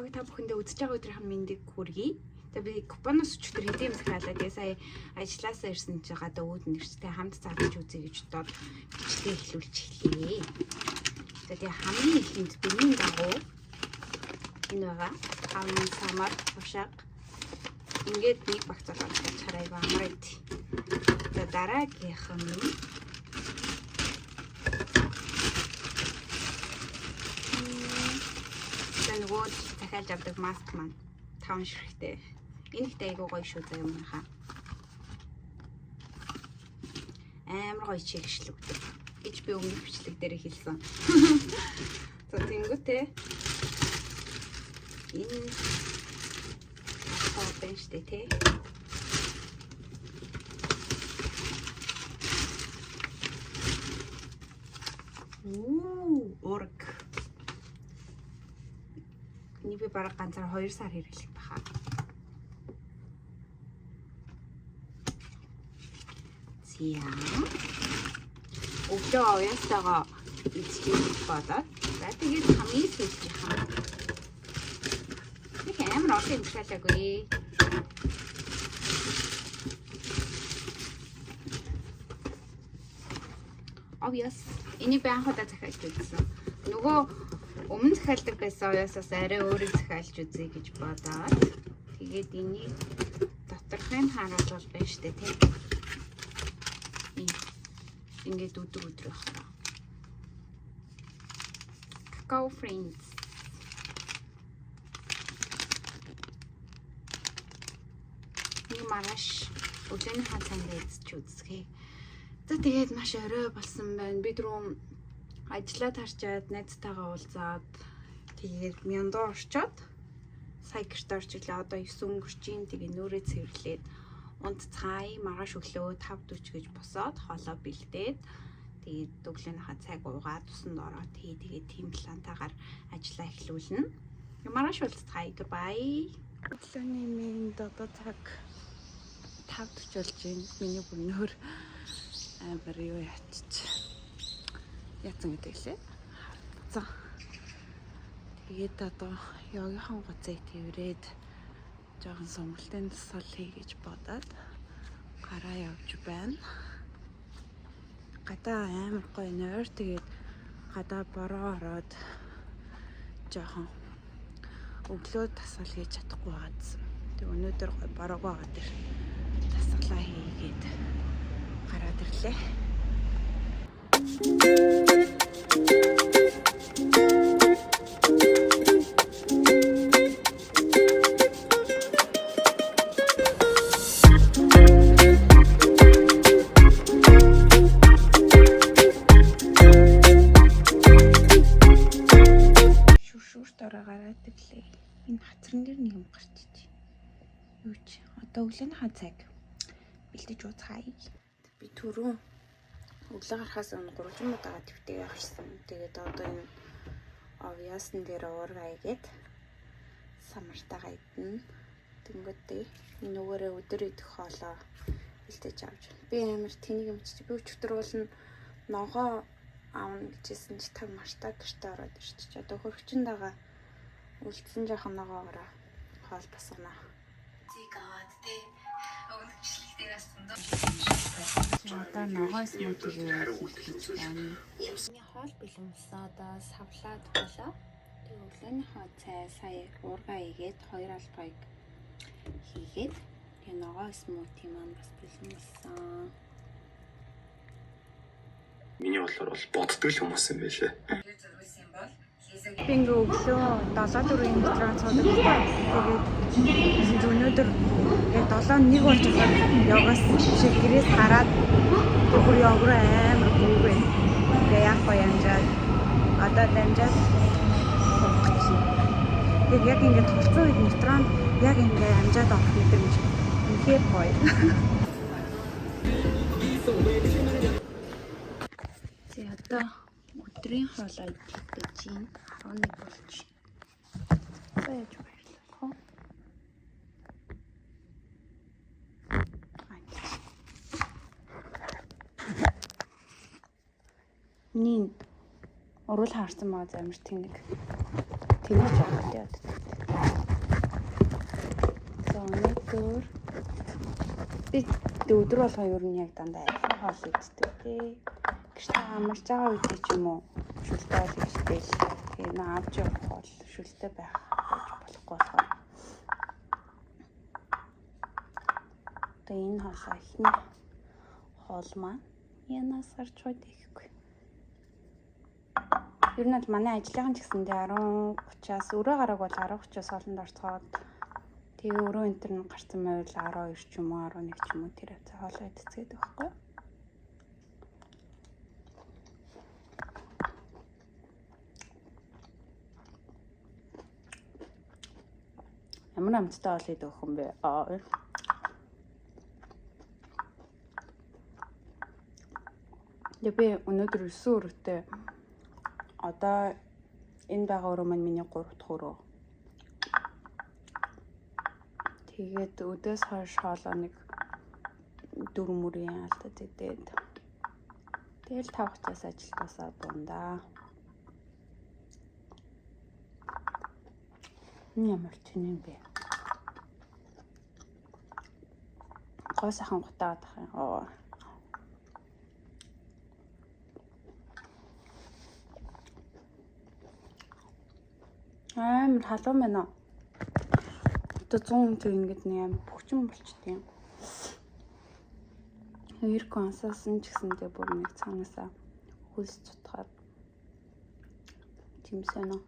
Влог та бүхэндээ үзэж байгаа өдрийн мэндийг хүргэе. Тэгээ би купоноос өчтөр хэдийн захиалаа. Тэгээ сая ажилласаа ирсэн чи гадаа үүдэн нэрчтэй хамт цаадаж үзье гэж бодоод бичлэгээ эхлүүлж эхлэе. Тэгээ хамгийн ихэнд биний дагуу энэ байгаа. Хамгийн самар ушаг. Ингээд нэг багц болгож хараа амраад. За дараагийнх нь нөгөө захиалж авдаг маск маань 5 ширхтээ. Энэ ихтэй айгуу гоё шүү заа юм хаа. Амар гоё чигшлэг гэж би өмнөх бичлэг дээр хэлсэн. За тэнгуүтэй энэ хавтан штэ тэ. Орг. Энийг би бараг ганцаар 2 сар хэрэглэх баха. Зя. Өглөө уяасаага эцгийг бодоод за тэгээд хамгийн сүүлчийнхаа нэг амар олон юм шалаагүй. Obvious. Энийг би анхудаа захиалж үзсэн. Нөгөө өмнө захиалдаг байсан уяасаас арай өөрийг захиалж үзье гэж бодоод тэгээд энийг доторхын харуулбал байна штэ тийм. Ингээд өдөр байна. Cacao Friends. Энэ маш өглөөний хацаанд эзэж үзье. За тэгээд маш орой болсон байна. Бид рүү ажиллаа тарчаад найзтайгаа уулзаад тэгээд мяндуу орчоод сая гэрт орж ирлээ. Одоо 9 өнгөрч ийн. Тэгээ нүрээ цэвэрлээд унд цай маргааш өглөө 5:40 гэж босоод хоолоо бэлдээд тэгээд өглөөнийхөө цайг уугаад усанд ороод тэгээд тийм плантаагаар ажиллаа эхлүүлнэ. Маргааш уулзцгаая. Goodbye. Өглөөний минь одоо цаг 5:40 болж байна. Миний бүгнөр амар юу ячиж яцсан гэдэг лээ. За. Тэгээд одоо ёгийнхан гоцыг тэрврээд жоохон сонголтын тасал хийгээж бодоод гараа явж байна. Гадаа амар гоё нойр тэгээд гадаа бороо ороод жоохон өглөө тасал хийж чадахгүй байгаадсан. Тэг өнөөдөр гоё бороогүй байгаа дэр тасгалаа хийгээд гараад ирлээ. Энэ хацран дээр нэг юм гарч ичээ. Юу ч одоо өглөөний цаг бэлдэж ууцгаая. Би түрүү өглөө гарахаас өмнө 3 минутаа твтэйгээ харсан. Тэгээд одоо энэ овьяасан дээр уургайгээд самартагаа идэнэ. Тэнгүүдээ энэ өгөөрөө өдөр идэх хоолоо бэлдэж авч байна. Би амар тэнийг юм чи би өчтөр уулна ногоо аавна гэжсэн чи та марта гэртээ ороод ирчих. Одоо хөргөчөнд байгаа үлдсэн жоохон ногоогоороо хоол басгана. Зиг аваад тий. Өнгөчлэгтэйгээс зөндөө. Одоо ногоо смутиг хийж байна. Миний хоол бэлэнсэн одоо савлаад болоо. Тэг өглөөнийхөө цай сая уургаа игээд 2 албаыг хийгээд тэг ногоо смути маань бас бэлэнсэн. Миний болохоор бол боддог хүмүүс юм байлээ. Би ингээ өглөө 7-4-ийн метрон цуудаг. Тэгээд өнөөдөр яг 7-1 болж байгаа йогаас шиг гэрээс хараад бүр йог руу амар гүвээ. Тэгээ яг гоё амжаад одоо дамжаад суугч. Тэгээд яг ингээ тулцсан үед метрон яг ингээ амжаад авах мэдрэмж үнэхээр гоё. За одоо өдрийн хоолой идэж байна. 11 болж. Байж баярлалаа. Нин орол хаарсан маа замир тэнэг. Тэнэг жаахан яад. Өнөөдөр би өдөр болгоо ер нь яг дандаа айлын хоол иддэг тий. Гэртээ амарч байгаа үед ч юм уу шүлтэй хоол идчихтэй л. Тэгээ нөө авч явах бол шүлтэй байх гэж болохгүй болохоор. Тэгээ энэ хоолоо ихний хоол маань янаас гарч байд ихгүй. Ер нь манай ажлынхан ч гэсэндээ 10:30-аас өрөө гараг бол 10:30-аас хоолнд орцгоод тэгээ өрөө энэ төр нь гарсан байвал 12 ч юм уу 11 ч юм уу тэр хавцаа хоолоо идцгээд байхгүй. Ямар амттай хоол идэх юм бэ? Би өнөөдөр 9 өрөөтэй одоо энэ байгаа өрөө маань миний 3 дахь өрөө. Тэгээд өдөөс хойш хоолоо нэг 4 мөрийн алдаад идээд. Тэгэл 5:30-аас ажилтаасаа дундаа. Ямар ч юм бэ? Гоо сайхан гутаад ах юм. Амар халуун байна. Одоо 100 тэг ингэж нэг амар бөхчөн болчтой юм. Эрг ансаасан ч гэсэндээ бүр нэг цаанаасаа хөлс цутгаад жимсэн нь.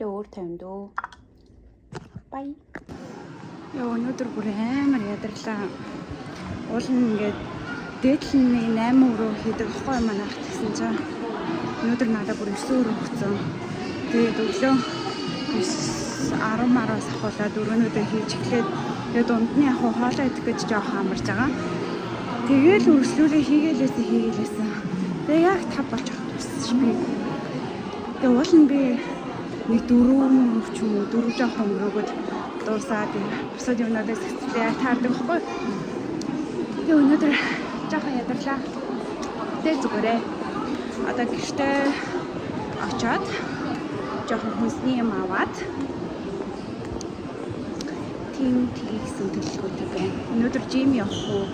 Өөр тавьдөө. Бай. Өнөөдөр бүр амар ядарлаа. Уул нь ингээд дээдл нь 8 өрөө хийдэг ахгүй манайх гэсэн чинь өнөөдөр надад бүр 9 өрөө өгсөн. Тэгээд өглөө 10-10-аас ахуулаад өрөөнүүдээ хийж эхлээд тэгээд дундны яг хоолоо идэх гэж жоох амарч байгаа. Тэгээл өргөслүүлээ хийгээлээсэн. Тэгээд яг 5 болчих тусчих би. Тэгээд уул нь би нэг 4 ч юм уу 4 жоох өрөөгөд дуусаад бусад юмнуудаас хэвчээ таардаг байхгүй. Тэгээ өнөөдөр жоохон ядарлаа. Тэ зүгээрээ. Одоо гэртээ очоод жоохон хүнсний юм аваад тийм хийсэн төлөвлөгөөтэй байна. Өнөөдөр жим явах уу?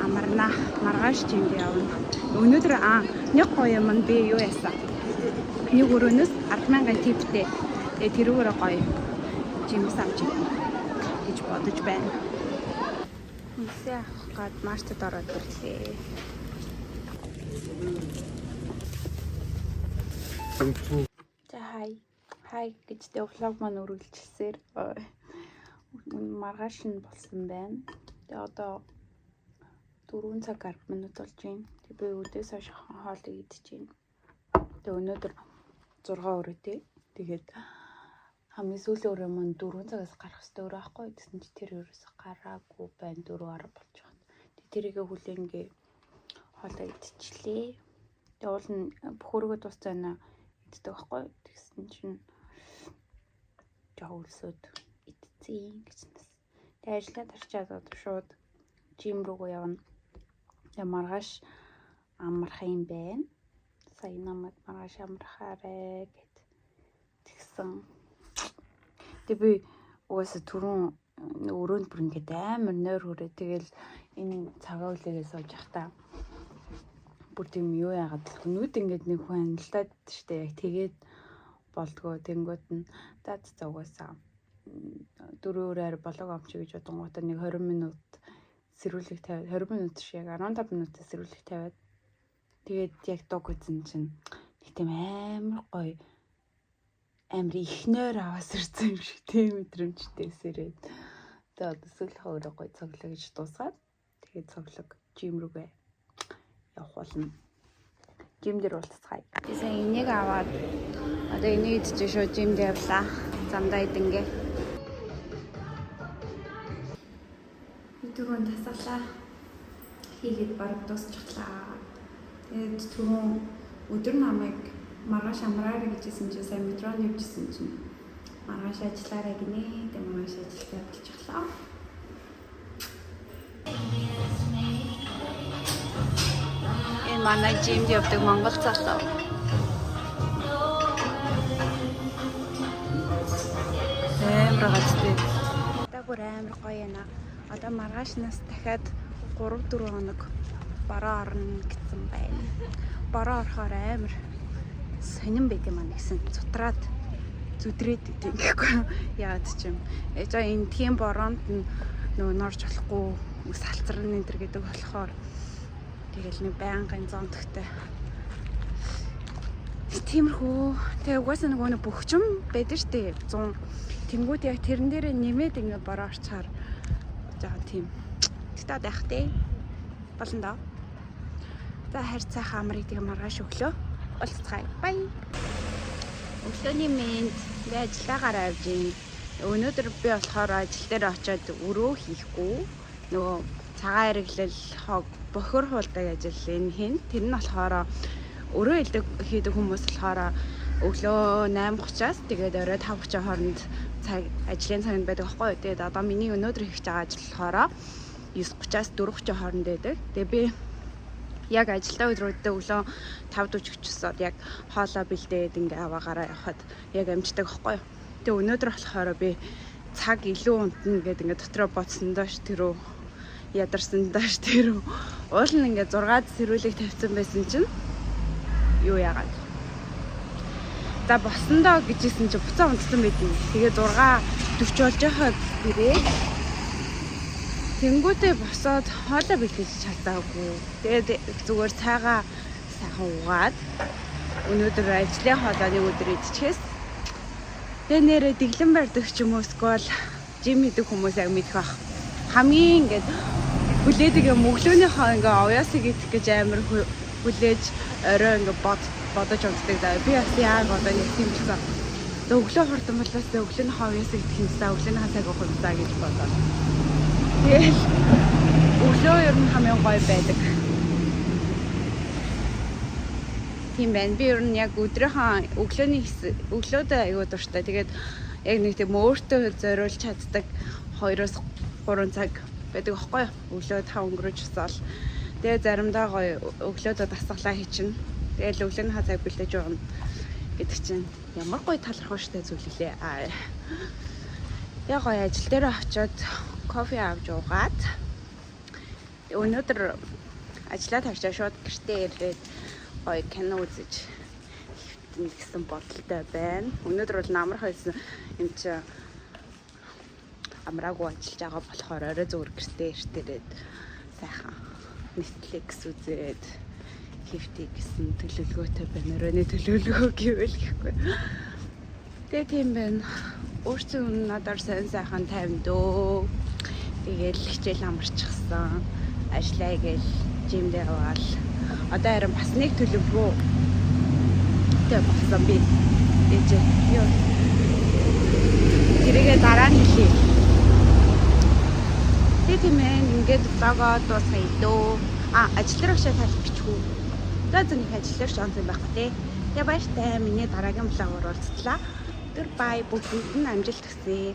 Амарна. Маргааш жимд явна. Өнөөдөр нэг гоё юм би юу яасан? Нэг өрөөнөөс 10,000 типтэй. Тэгээ тэрүүгээр гоё жимс авч гэж бодож байна. Үсээ авах гад марчд ороод ирлээ. За хай гэжтэй влог маань үргэлжилсээр маргааш нь болсон байна. Тэгээ одоо 4 цаг 10 минут болж байна. Тэгээ би өдөөс хойш хоол идэж байна. Тэгээ өнөөдөр 6 өрөөтэй. Тэгээд хамгийн сүүлийн өрөө маань 4 цагаас гарах хэрэгтэй өрөө ахгүй. Тэгсэн чи тэр өрөөс гараагүй байна. 4:10 болж байна. Тэрийгэ хүлэнгээ хоолоо идчихлээ. Тэгээ уул нь бүх өргөд тусцаана иддэг ахгүй. Тэгсэн чинь жоо өлсөд идцээ гэж нас. Тэгээ ажиллаад арчаад одоо шууд жим руугаа явна. Тэгээ маргааш амарх юм байна. Сайн намайг маргааш амархаарэ гэд тэгсэн. Тэгээ би угаасаа түрүүн өрөөнд бүр ингээд амар нойр хүрээ. Тэгэл энэ цагаа үлээгээ сууж явахдаа бүр тийм юу яагаад нүд ингээд нэг хүн хандлаад штэ яг тэгээд болдгоо тэнгуут нь дад цаугаасаа 4-өөр болог амчи гэж бодонгуудаа нэг 20 минут сэрүүлэг тавиад 20 минут шиг яг 15 минут сэрүүлэг тавиад тэгээд яг дог үзэн чинь нэг тийм амар гоё амар ихнээр аваас ирсэн юм шиг тийм мэдрэмжтэй сэрээд тэгээд одоо сүүлх өөрөө гоё цоглоо гэж дуусгаад тэгээд цоглог жим рүүгээ явах болно. Жим дээр уулзцгаая. Тэгсэн энийг аваад одоо энийг идэж шууд жимд явлаа. Замдаа идэнгээ. Түрүүн тасгалаа хийгээд бараг дуусчихлаа. Тэгээд түрүүн өдөр намайг маргааш амраарай гэжсэн чинь сайн метронд явжсэн чинь маргааш ажиллаарай гинэ. Тэгээд маргааш ажилдаа болчихлоо. манай жимд явдаг монгол залуу. Амар гацтэй. Одоо бүр амар гоё яана. Одоо маргаашнаас дахиад 3-4 хоног бороо орно гэсэн байна. Бороо орохоор амар сонирн байт юм аа гэсэн цутраад зүдрээд идэв гэхгүй яад ч юм. За энэ тийм бороонд нөгөө норж болохгүй салцрын энэ төр гэдэг болохоор тэгэл нэг байнгын зонтогтой. Тиймэрхүү. Тэгээ угаасаа нөгөө бөхчм байдаг штэ 100. Тэнгүүд яг тэрэн дээр нэмээд ингэ бороо орчаар жаа тийм. Тэгтээ байх тий. Болно доо. За харь цайхан амрыг тэгээ маргааш өглөө уулзцгаая. Бай. Өглөөний мэнд би ажиллаагаараа явж байна. Өнөөдөр би болохоор ажил дээр очиод өрөө хийхгүй нөгөө цагаан хэрэглэл хог бохор хуулдаг ажил энэ хийн. Тэр нь болохоор өрөө хийдэг хүмүүс болохоор өглөө 8:30-аас тэгээд орой 5:30 хооронд ажлын цагт байдаг аахгүй юу. Тэгээд одоо миний өнөөдөр хийж байгаа ажил болохоор 9:30-аас 4:30 хооронд байдаг. Тэгээд би яг ажилдаа өдрүүдэд өглөө 5:40 часад яг хоолоо бэлдээд ингээ аваагаараа явхад яг амждаг аахгүй юу. Тэгээд өнөөдөр болохоор би цаг илүү унтна гэдэг ингээ дотроо бодсон доош тэрөө ядарсан доош тэрөө уул нь ингээ 6 сэрүүлэг тавьсан байсан чинь юу яагаад за босондоо гэжсэн чи буцаа унтсан байдیں۔ Тэгээ 6:40 болж байхад ирээ. Тэнгүүтээ босоод хоолоо бэлдэж чадаагүй. Тэгээд зүгээр цайгаа сайхан угаад өнөөдөр ажлын хоолойг өдөр идчихээс. Тэгээ нэрээ дэглэн барьдаг ч юм уу эсвэл жим хийдэг хүмүүс яг мэдэх бах. Хамгийн ингээд хүлээдэг юм өглөөнийхөө ингээ оёосыг идэх гэж амар хүлээж орой ингээ бодож унтдаг даа. Би бас яг одоо нэг тийм байсан. Өглөө хурдан болоос өглөөний оёосыг идэх юмсаа өглөөний хасааг уух юмсаа гэж бодоод. Тэгэл өглөө ер нь хамгийн гоё байдаг. Тийм байна. Би ер нь яг өдрийнхөө өглөөдөө аягүй дуртай. Тэгээд яг нэг тийм өөртөө зориулж чаддаг 2-3 цаг байдаг аахгүй юу? Өглөө 5 өнгөрөөж усаал. Тэгээ заримдаа гоё өглөөдөө дасгалаа хийчин. Тэгэл өглөөний цаг бэлдэж явна гэдэг чинь ямар гоё талархав штэ зүйл лээ. Яг гоё ажил дээр очиод кофе авч уугаад өнөөдөр ажиллаа тавьчаа шууд гэртээ ирээд гоё кино үзэж хэвтэн гэсэн бодолтой байна. Өнөөдөр бол намар хойсон юм чи амраагүй ажиллаж байгаа болохоор орой зүгээр гэртээ иртээд сайхан Netflix үзээд хэвтий гэсэн төлөвлөгөөтэй байна. Оройны төлөвлөгөө гэвэл гэхгүй. Тэгээ тийм байна. Өөрсдөө надаар сайхан тайван дөө. Тэгээл хичээл амарчихсан. Ажлаа гээл жимдээ яваал. Одоо харин бас нэг төлөвлөгөө тэг болсон би. Ээжээ. Йоо. Тэргээ дараа нь хэлье. Тийм ээ, ингээд влогоо дуусгая дөө. Ажил дээр очиад тайлбарчихгүй. За зөвхөн ажил дээр шонсон байх тий. Тэгээ баяртай миний дараагийн влог оруулцлаа. Тэр бай бүгдэнд нь амжилт хүсье.